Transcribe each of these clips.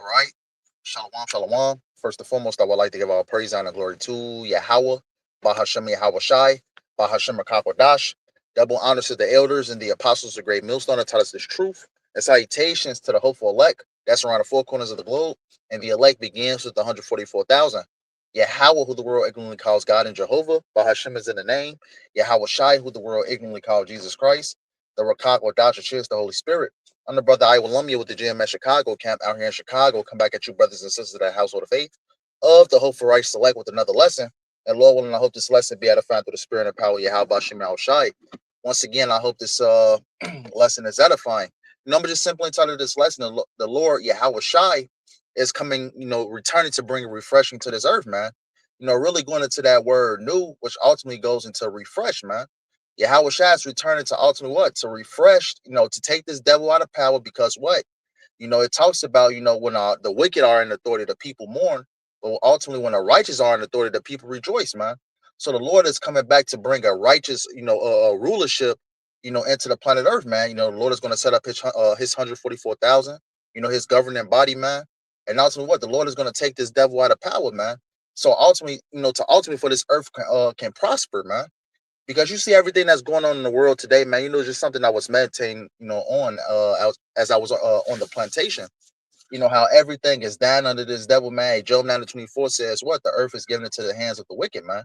All right. Shalom, shalom. First and foremost, I would like to give all praise, honor, and glory to Yahawah, BAHASHAM, Yahawashai, BAHASHAM, Rakakwadash. Double honors to the elders and the apostles of Great Millstone that taught us this truth. And salutations to the hopeful elect that's around the four corners of the globe. And the elect begins with the 144,000. Yahawah, who the world ignorantly calls God and Jehovah. BAHASHAM is in the name. Yahawashai, who the world ignorantly calls Jesus Christ. The Rakakwadash, which is the Holy Spirit. I'm the brother Iwalumia with the GM at Chicago camp out here in Chicago. Come back at you, brothers and sisters of the household of faith of the Hope for Right Select with another lesson. And Lord willing, I hope this lesson be edifying through the spirit and power of Yahawashi Shai. Once again, I hope this lesson is edifying. I'm just simply entitled this lesson, the Lord Yahawashi is coming, returning to bring refreshing to this earth, man. Really going into that word new, which ultimately goes into refresh, man. Yahweh Shai is returning to ultimately what? To refresh, to take this devil out of power because what? It talks about, when the wicked are in authority, the people mourn. But ultimately, when the righteous are in authority, the people rejoice, man. So the Lord is coming back to bring a righteous, rulership, into the planet Earth, man. The Lord is going to set up his 144,000, his governing body, man. And ultimately, what? The Lord is going to take this devil out of power, man. So ultimately, to ultimately for this earth can prosper, man, because you see everything that's going on in the world today, man. Just something I was meditating, on as I was on the plantation. How everything is down under this devil, man. Job 9:24 says, "What the earth is given into the hands of the wicked, man."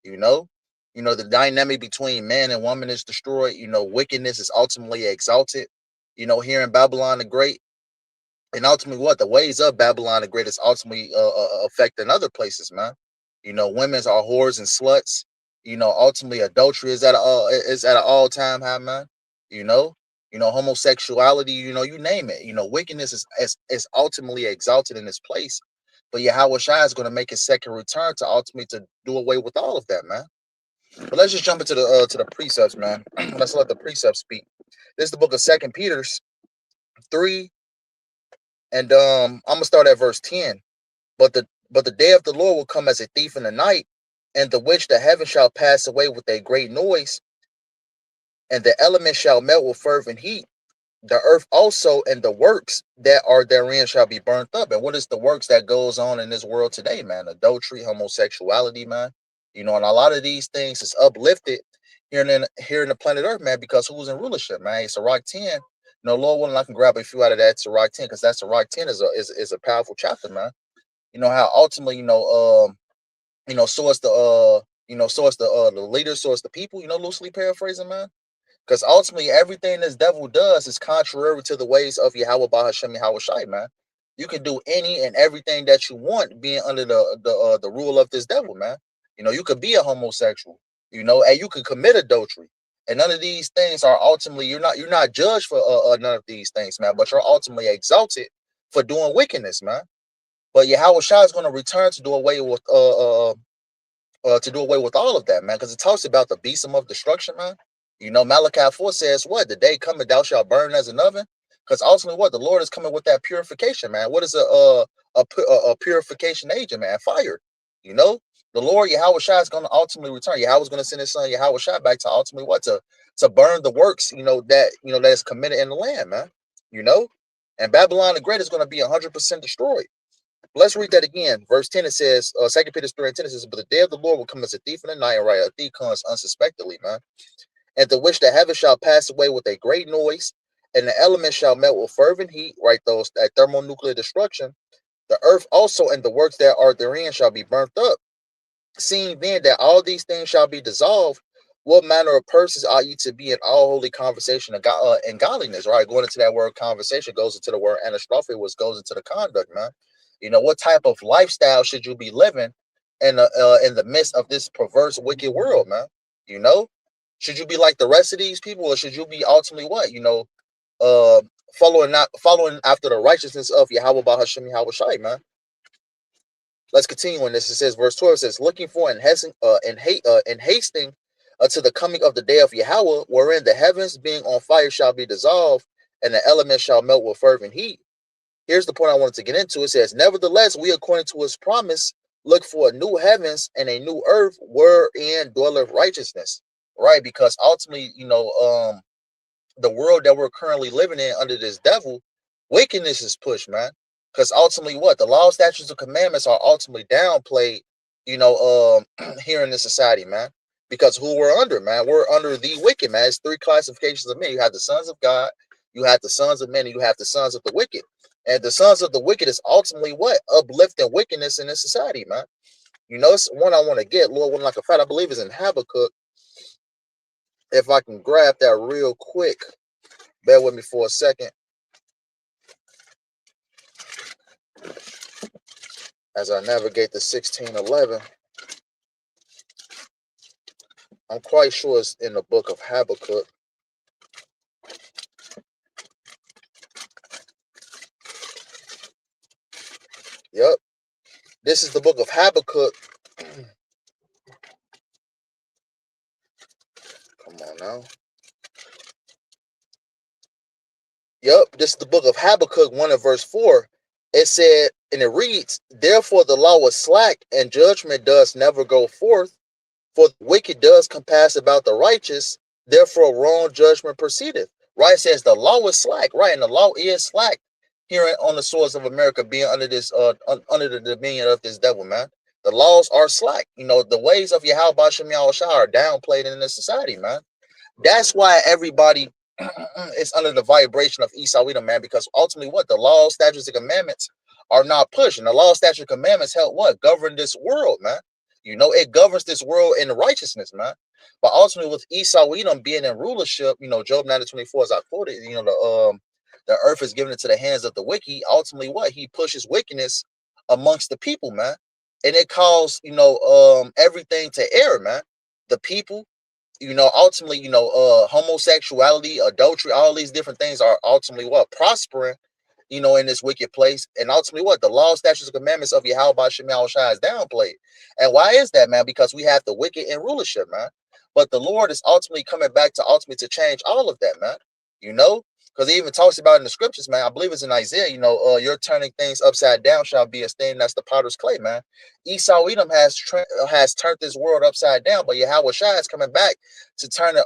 You know, the dynamic between man and woman is destroyed. Wickedness is ultimately exalted. Here in Babylon the Great, and ultimately, what the ways of Babylon the Great is ultimately affecting other places, man. Women's are whores and sluts. Ultimately, adultery is at an all time high, man. You know, homosexuality. You name it. Wickedness is ultimately exalted in this place. But Yahweh Shai is going to make his second return to ultimately to do away with all of that, man. But let's just jump into the precepts, man. Let's let the precepts speak. This is the book of Second Peter's 3, and I'm gonna start at verse 10. But the day of the Lord will come as a thief in the night, and the which the heaven shall pass away with a great noise, and the elements shall melt with fervent heat. The earth also and the works that are therein shall be burnt up. And what is the works that goes on in this world today, man? Adultery, homosexuality, man. And a lot of these things is uplifted here in the planet Earth, man, because who's in rulership, man? It's Sirach 10. Lord willing, I can grab a few out of that Sirach 10, because that Sirach 10 is a powerful chapter, man. How ultimately, so it's the leaders, so it's the people, loosely paraphrasing, man. Because ultimately, everything this devil does is contrary to the ways of Yahweh BaHaShem Yahweh Shai, man. You can do any and everything that you want being under the rule of this devil, man. You could be a homosexual, and you could commit adultery. And none of these things are ultimately, you're not judged for none of these things, man, but you're ultimately exalted for doing wickedness, man. But Yahweh Shai is going to return to do away with all of that, man, because it talks about the beast of destruction, man. Malachi 4 says, what? The day coming, thou shalt burn as an oven. Because ultimately, what? The Lord is coming with that purification, man. What is a purification agent, man? Fire. The Lord, Yahweh Shai, is going to ultimately return. Yahweh is going to send his son, Yahweh Shai, back to ultimately what? To burn the works, that is committed in the land, man. And Babylon the Great is going to be 100% destroyed. Let's read that again. Verse 10, it says, 2 Peter 3 and 10, it says, but the day of the Lord will come as a thief in the night, right? A thief comes unsuspectedly, man. And the which the heaven shall pass away with a great noise, and the elements shall melt with fervent heat, right? That thermonuclear destruction. The earth also and the works that are therein shall be burnt up. Seeing then that all these things shall be dissolved, what manner of persons are you to be in all holy conversation and godliness, right? Going into that word conversation goes into the word anastrophe, which goes into the conduct, man. What type of lifestyle should you be living in the midst of this perverse, wicked world, man? Should you be like the rest of these people, or should you be ultimately what? Uh, following after the righteousness of Yahweh BaHaShem Yahweh Shai, man. Let's continue on this. It says, verse 12 says, looking for and hasting to the coming of the day of Yahweh, wherein the heavens being on fire shall be dissolved, and the elements shall melt with fervent heat. Here's the point I wanted to get into. It says, nevertheless, we, according to his promise, look for a new heavens and a new earth wherein dwelleth righteousness. Right? Because ultimately, the world that we're currently living in under this devil, wickedness is pushed, man. Because ultimately, what the law, statutes, and commandments are ultimately downplayed, here in this society, man. Because who we're under, man, we're under the wicked, man. It's three classifications of men. You have the sons of God, you have the sons of men, and you have the sons of the wicked. And the sons of the wicked is ultimately what uplifting wickedness in this society, man. It's one I want to get. Lord, one like a fight. I believe is in Habakkuk. If I can grab that real quick, bear with me for a second as I navigate the 1611. I'm quite sure it's in the book of Habakkuk. Yep. This is the book of Habakkuk. Come on now. Yep. This is the book of Habakkuk 1 and verse 4. It said, and it reads, therefore the law was slack, and judgment does never go forth. For the wicked does compass about the righteous, therefore wrong judgment proceedeth. Right? It says the law is slack, right? And the law is slack here on the source of America, being under this under the dominion of this devil, man. The laws are slack. The ways of Yahawashi are downplayed in this society, man. That's why everybody is under the vibration of Esau Edom, man, because ultimately what? The law, statutes, and commandments are not pushed. And the law, statutes, and commandments help what? Govern this world, man. It governs this world in righteousness, man. But ultimately with Esau Edom being in rulership, Job 9:24, as I quoted, the earth is given into the hands of the wicked. Ultimately what? He pushes wickedness amongst the people, man. And it calls, everything to error, man. The people, ultimately, homosexuality, adultery, all these different things are ultimately what? Prospering, in this wicked place. And ultimately what? The law, statutes, and commandments of Yahweh is downplayed. And why is that, man? Because we have the wicked in rulership, man. But the Lord is ultimately coming back to ultimately to change all of that, man. Because he even talks about in the scriptures, man. I believe it's in Isaiah, you're turning things upside down shall be esteemed as the potter's clay, man. Esau Edom has turned this world upside down, but Yahweh Shai is coming back to turn it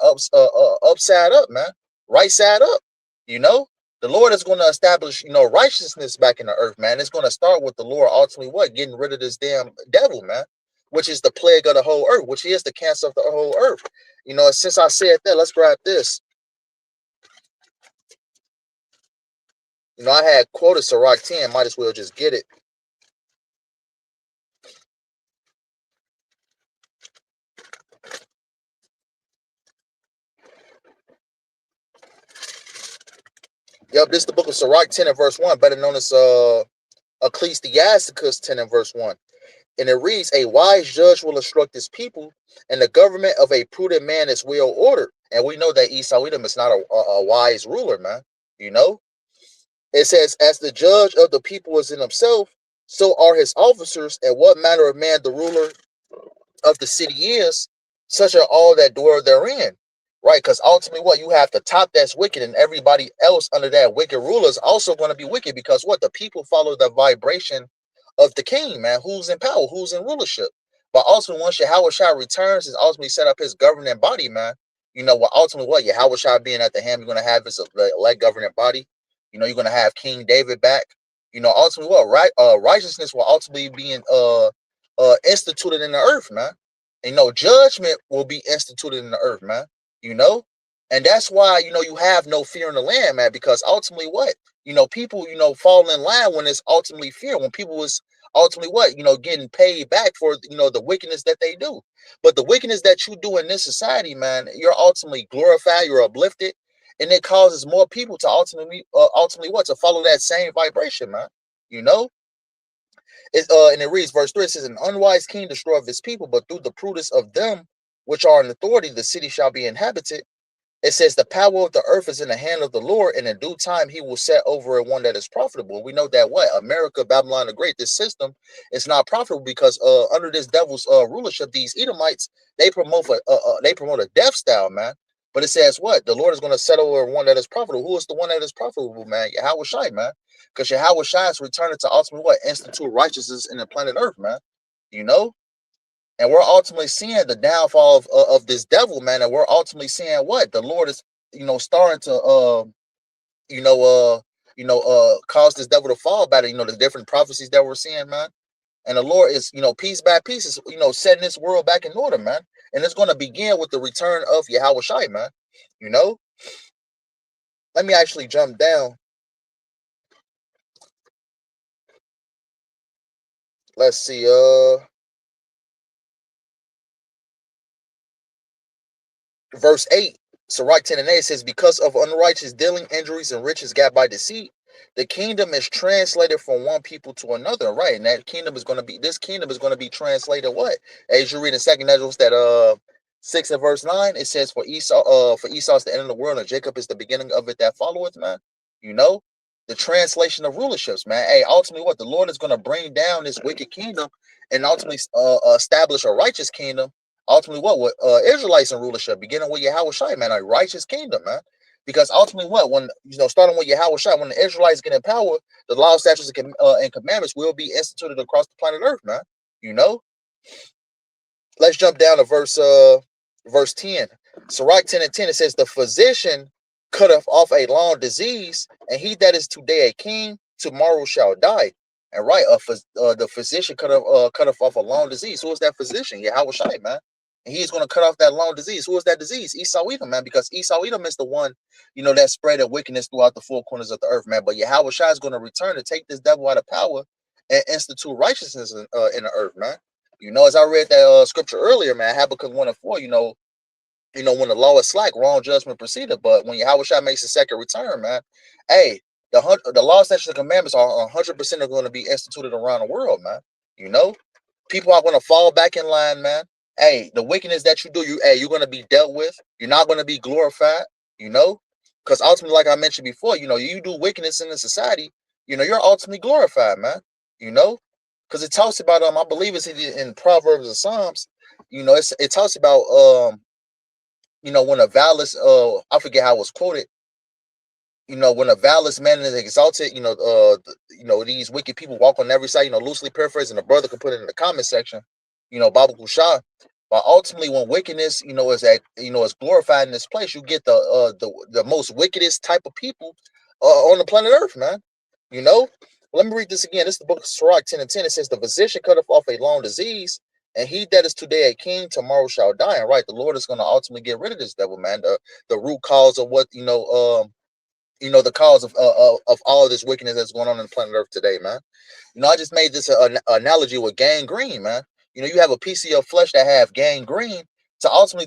upside up, man. Right side up, the Lord is going to establish, righteousness back in the earth, man. It's going to start with the Lord ultimately what? Getting rid of this damn devil, man, which is the plague of the whole earth, which is the cancer of the whole earth. Since I said that, let's grab this. I had quoted Sirach 10, might as well just get it. Yep, this is the book of Sirach 10 and verse 1, better known as Ecclesiasticus 10 and verse 1. And it reads, a wise judge will instruct his people, and the government of a prudent man is well ordered. And we know that Esau Edom is not a wise ruler, man. It says, as the judge of the people is in himself, so are his officers, and what manner of man the ruler of the city is, such are all that dwell therein. Right? Because ultimately what? You have the top that's wicked, and everybody else under that wicked ruler is also going to be wicked, because what? The people follow the vibration of the king, man, who's in power, who's in rulership. But ultimately, once Yahweh Shai returns, is ultimately set up his governing body, man. Ultimately what? Yahweh Shai being at the hand, you're going to have his elect governing body. You're going to have King David back. Ultimately what? Right? Righteousness will ultimately be instituted in the earth, man. And judgment will be instituted in the earth, man. And that's why you have no fear in the land, man, because ultimately what? People fall in line when it's ultimately fear, when people is ultimately what? Getting paid back for the wickedness that they do. But the wickedness that you do in this society, man, you're ultimately glorified, you're uplifted, and it causes more people to ultimately what? To follow that same vibration, man. And it reads, verse 3, it says, an unwise king destroyeth his people, but through the prudence of them which are in authority, the city shall be inhabited. It says, the power of the earth is in the hand of the Lord, and in due time he will set over it one that is profitable. We know that what? America, Babylon the Great, this system is not profitable because under this devil's rulership, these Edomites, they promote a death style, man. But it says what? The Lord is going to set over one that is profitable. Who is the one that is profitable, man? Yahweh Shai, man. Because Yahweh Shai is returning to ultimately what? Institute righteousness in the planet earth, man. And we're ultimately seeing the downfall of this devil, man. And we're ultimately seeing what? The Lord is, starting to, caused this devil to fall by the different prophecies that we're seeing, man. And the Lord is, piece by piece, is, setting this world back in order, man. And it's going to begin with the return of Yahawashi, man. Let me actually jump down. Let's see. Verse 8, Sirach 10 and 8 says, because of unrighteous dealing, injuries, and riches got by deceit, the kingdom is translated from one people to another, right? And this kingdom is going to be translated what? As you read in Second Ezra, that 6 and verse 9, it says, for Esau is the end of the world, and Jacob is the beginning of it that followeth, man. The translation of rulerships, man. Hey, ultimately, what the Lord is going to bring down this wicked kingdom and ultimately establish a righteous kingdom. Ultimately, what Israelites in rulership, beginning with Yahawashi, man, a righteous kingdom, man. Because ultimately, when starting with Yahawashi, when the Israelites get in power, the law, statutes, and commandments will be instituted across the planet Earth, man. Let's jump down to verse 10. Sirach 10 and 10, it says, the physician cutteth off a long disease, and he that is today a king, tomorrow shall die. And right, the physician cutteth off a long disease. Who is that physician? Yahawashi, man. And he is going to cut off that long disease. Who is that disease? Esau Edom, man, because Esau Edom is the one, that spread of wickedness throughout the four corners of the earth, man. But Yahawashi is going to return to take this devil out of power and institute righteousness in the earth, man. As I read that scripture earlier, man, Habakkuk 1 and 4, when the law is slack, wrong judgment proceeded. But when Yahawashi makes a second return, man, hey, the law, statutes, and commandments are 100% going to be instituted around the world, man. People are going to fall back in line, man. Hey, the wickedness that you do, you're going to be dealt with. You're not going to be glorified, because ultimately, like I mentioned before, you do wickedness in the society, you're ultimately glorified, man. Because it talks about I believe it's in Proverbs and Psalms. It talks about when a valorous I forget how it was quoted. When a valorous man is exalted, these wicked people walk on every side. Loosely paraphrasing, the brother can put it in the comment section. Baba Kusha. But ultimately, when wickedness, is glorified in this place, you get the most wickedest type of people on the planet Earth, man. Let me read this again. This is the book of Sirach 10 and 10. It says, the physician cutteth off a long disease, and he that is today a king, tomorrow shall die. And right, the Lord is going to ultimately get rid of this devil, man. The root cause of what, the cause of all of this wickedness that's going on the planet Earth today, man. I just made this analogy with gangrene, man. You have a piece of your flesh that have gangrene. To ultimately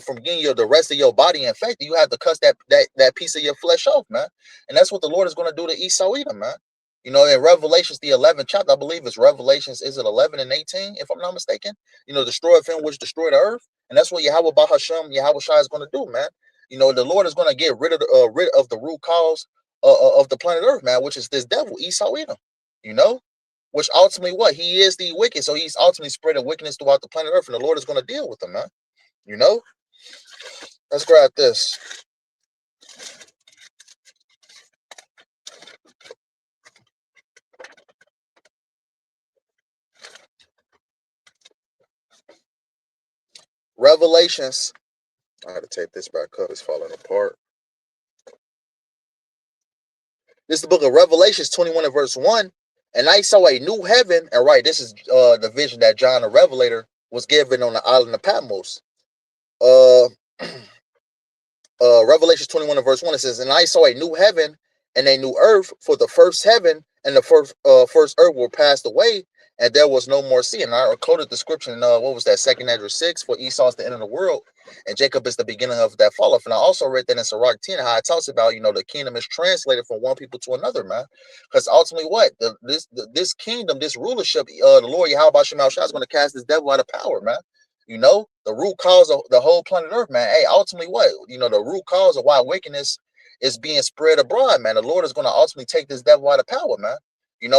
from getting the rest of your body infected, you have to cut that piece of your flesh off, man. And that's what the Lord is going to do to Esau Edom, man. In Revelations, the 11th chapter, I believe it's Revelations, is it 11 and 18, if I'm not mistaken? Destroy him which destroyed the earth. And that's what Yahweh BAHASHAM, Yahawashi is going to do, man. The Lord is going to get rid of the root cause of the planet Earth, man, which is this devil, Esau Edom, which ultimately what? He is the wicked. So he's ultimately spreading wickedness throughout the planet Earth, and the Lord is going to deal with them, man. Let's grab this. Revelations. I had to take this back up. It's falling apart. This is the book of Revelations 21 and verse 1. And I saw a new heaven. And right, this is the vision that John the Revelator was given on the island of Patmos. Revelations 21 and verse 1, it says, and I saw a new heaven and a new earth, for the first heaven and the first earth were passed away, and there was no more sea. And I quoted the scripture in what was that, 2 Ezra 6, for Esau is the end of the world, and Jacob is the beginning of that fall off. And I also read that in Sirach 10, how it talks about, the kingdom is translated from one people to another, man. Because ultimately what? This kingdom, this rulership, the Lord Yahweh is going to cast this devil out of power, man. The root cause of the whole planet Earth, man. Hey, ultimately what? The root cause of why wickedness is being spread abroad, man. The Lord is going to ultimately take this devil out of power, man.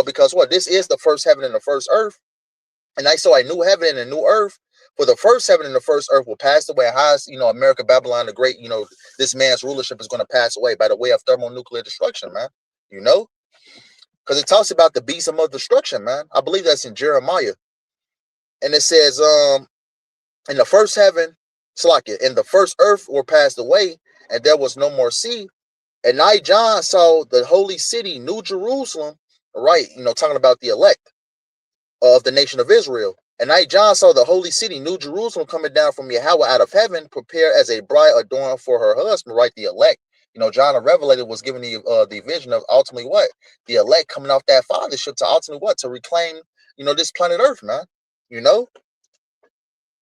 Because what? This is the first heaven and the first earth. And I saw a new heaven and a new earth. For the first heaven and the first earth will pass away. Highest, America, Babylon the Great, this man's rulership is going to pass away by the way of thermonuclear destruction, man. Because it talks about the beast of destruction, man. I believe that's in Jeremiah. And it says, in the first heaven, Slakia, in the first earth were passed away, and there was no more sea. And night John saw the holy city, New Jerusalem, right? Talking about the elect of the nation of Israel. And night John saw the holy city, New Jerusalem, coming down from Yahweh out of heaven, prepared as a bride adorned for her husband, right? The elect. John the Revelator was given the vision of ultimately what? The elect coming off that fathership to ultimately what? To reclaim, this planet Earth, man. You know?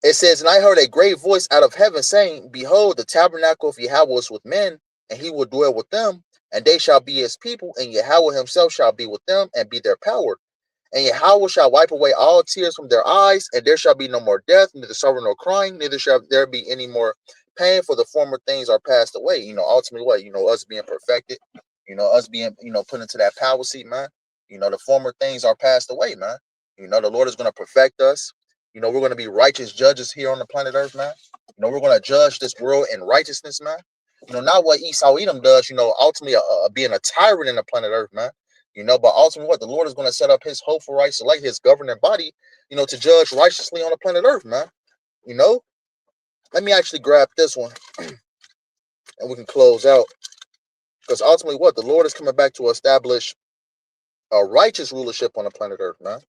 It says, and I heard a great voice out of heaven saying, behold, the tabernacle of Yahweh is with men, and he will dwell with them, and they shall be his people, and Yahweh himself shall be with them and be their power. And Yahweh shall wipe away all tears from their eyes, and there shall be no more death, neither sorrow nor crying, neither shall there be any more pain, for the former things are passed away. Ultimately what? Us being perfected, us being, put into that power seat, man. The former things are passed away, man. The Lord is going to perfect us. We're going to be righteous judges here on the planet Earth, man. We're going to judge this world in righteousness, man. Not what Esau Edom does, ultimately being a tyrant in the planet Earth, man. But ultimately what? The Lord is going to set up his hopeful right, select his governing body, to judge righteously on the planet Earth, man. Let me actually grab this one and we can close out. Because ultimately what? The Lord is coming back to establish a righteous rulership on the planet Earth, man.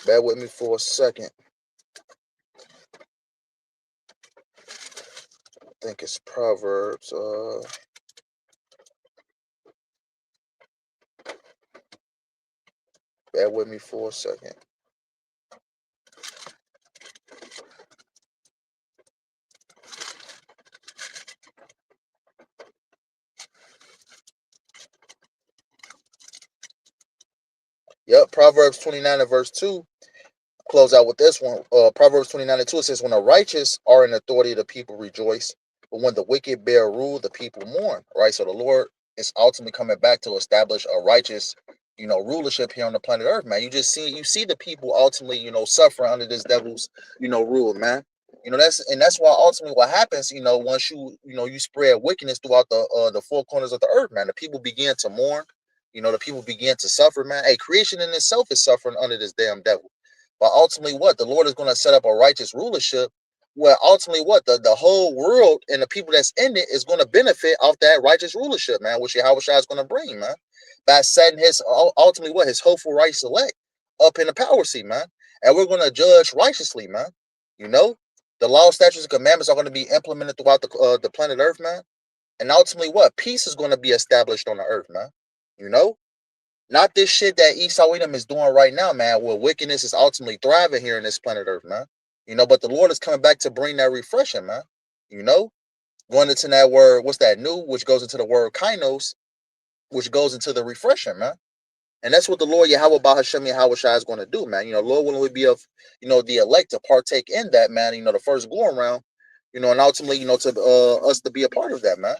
Bear with me for a second. I think it's Proverbs. Bear with me for a second. Yep, Proverbs 29 and verse 2. Close out with this one. Proverbs 29 and 2, it says, when the righteous are in authority, the people rejoice. But when the wicked bear rule, the people mourn. Right? So the Lord is ultimately coming back to establish a righteous, rulership here on the planet Earth, man. You see the people ultimately, suffering under this devil's, rule, man. That's why ultimately what happens, once you spread wickedness throughout the four corners of the earth, man. The people begin to mourn. The people begin to suffer, man. Hey, creation in itself is suffering under this damn devil. But ultimately, what? The Lord is going to set up a righteous rulership where ultimately what? The whole world and the people that's in it is going to benefit off that righteous rulership, man, which Yahawashi is going to bring, man. By setting his, ultimately what? His hopeful right select up in the power seat, man. And we're going to judge righteously, man. The law, statutes, and commandments are going to be implemented throughout the planet Earth, man. And ultimately what? Peace is going to be established on the earth, man. Not this shit that Esau Edom is doing right now, man, where wickedness is ultimately thriving here in this planet Earth, man. But the Lord is coming back to bring that refreshing, man. Going into that word, what's that? New, which goes into the word kainos, which goes into the refreshing, man. And that's what the Lord Yahweh BAHASHAM Yahawashi is going to do, man. Lord willing, we be of, the elect to partake in that, man. The first go around, and ultimately, to us to be a part of that, man.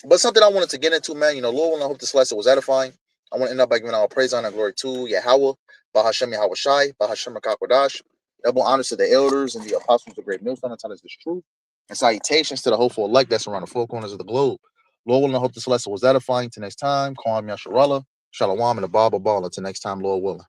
But something I wanted to get into, man, Lord willing, I hope this lesson was edifying. I want to end up by giving our praise, honor, and glory to Yahweh, BAHASHAM Yahawashi, BAHASHAM Makakwadash, double honors to the elders and the apostles of great millstone, tell us this truth, and salutations to the hopeful elect that's around the four corners of the globe. Lord willing, I hope this lesson was edifying. Till next time, call me Yasharallah, Shalom, and the Baba Ball. Until next time, Lord willing.